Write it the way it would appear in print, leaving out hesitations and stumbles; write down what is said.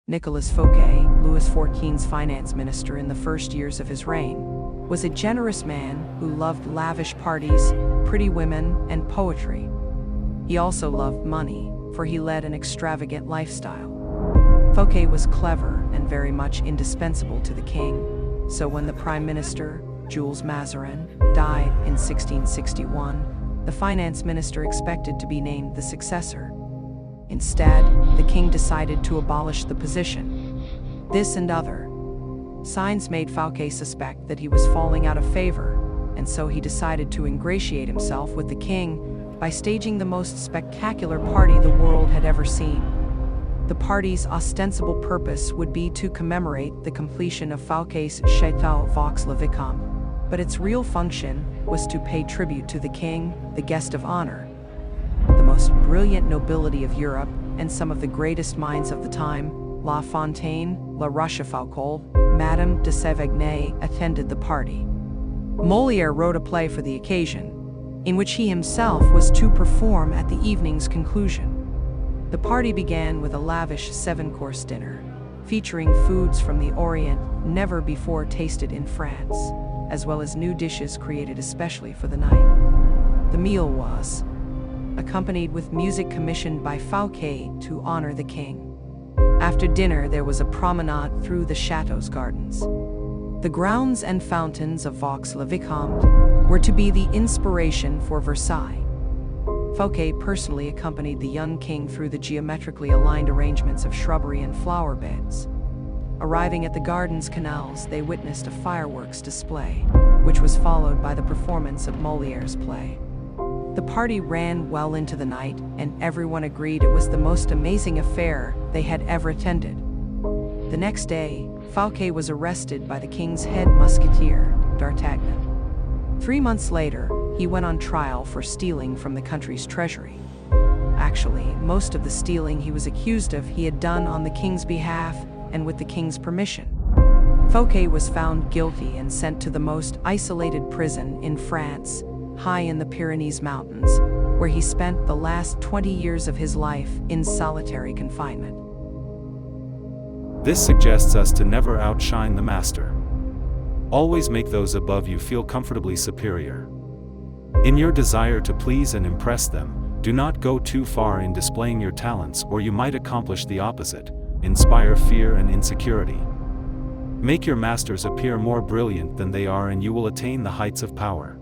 Nicolas Fouquet, Louis XIV's finance minister in the first years of his reign, was a generous man who loved lavish parties, pretty women, and poetry. He also loved money, for he led an extravagant lifestyle. Fouquet was clever and very much indispensable to the king, so when the prime minister, Jules Mazarin, died in 1661, the finance minister expected to be named the successor. Instead, the king decided to abolish the position. This and other signs made Fouquet suspect that he was falling out of favor, and so he decided to ingratiate himself with the king by staging the most spectacular party the world had ever seen. The party's ostensible purpose would be to commemorate the completion of Fouquet's Château Vaux-le-Vicomte, but its real function was to pay tribute to the king, the guest of honor. The most brilliant nobility of Europe and some of the greatest minds of the time, La Fontaine, La Rochefoucauld, Madame de Sévigné, attended the party. Molière wrote a play for the occasion, in which he himself was to perform at the evening's conclusion. The party began with a lavish 7-course dinner, featuring foods from the Orient never before tasted in France, as well as new dishes created especially for the night. The meal was accompanied with music commissioned by Fouquet to honor the king. After dinner, there was a promenade through the chateau's gardens. The grounds and fountains of Vaux-le-Vicomte were to be the inspiration for Versailles. Fouquet personally accompanied the young king through the geometrically aligned arrangements of shrubbery and flower beds. Arriving at the garden's canals, they witnessed a fireworks display, which was followed by the performance of Molière's play. The party ran well into the night, and everyone agreed it was the most amazing affair they had ever attended. The next day, Fouquet was arrested by the king's head musketeer, D'Artagnan. 3 months later, he went on trial for stealing from the country's treasury. Actually, most of the stealing he was accused of he had done on the king's behalf and with the king's permission. Fouquet was found guilty and sent to the most isolated prison in France, high in the Pyrenees Mountains, where he spent the last 20 years of his life in solitary confinement. This suggests us to never outshine the master. Always make those above you feel comfortably superior. In your desire to please and impress them, do not go too far in displaying your talents, or you might accomplish the opposite, inspire fear and insecurity. Make your masters appear more brilliant than they are, and you will attain the heights of power.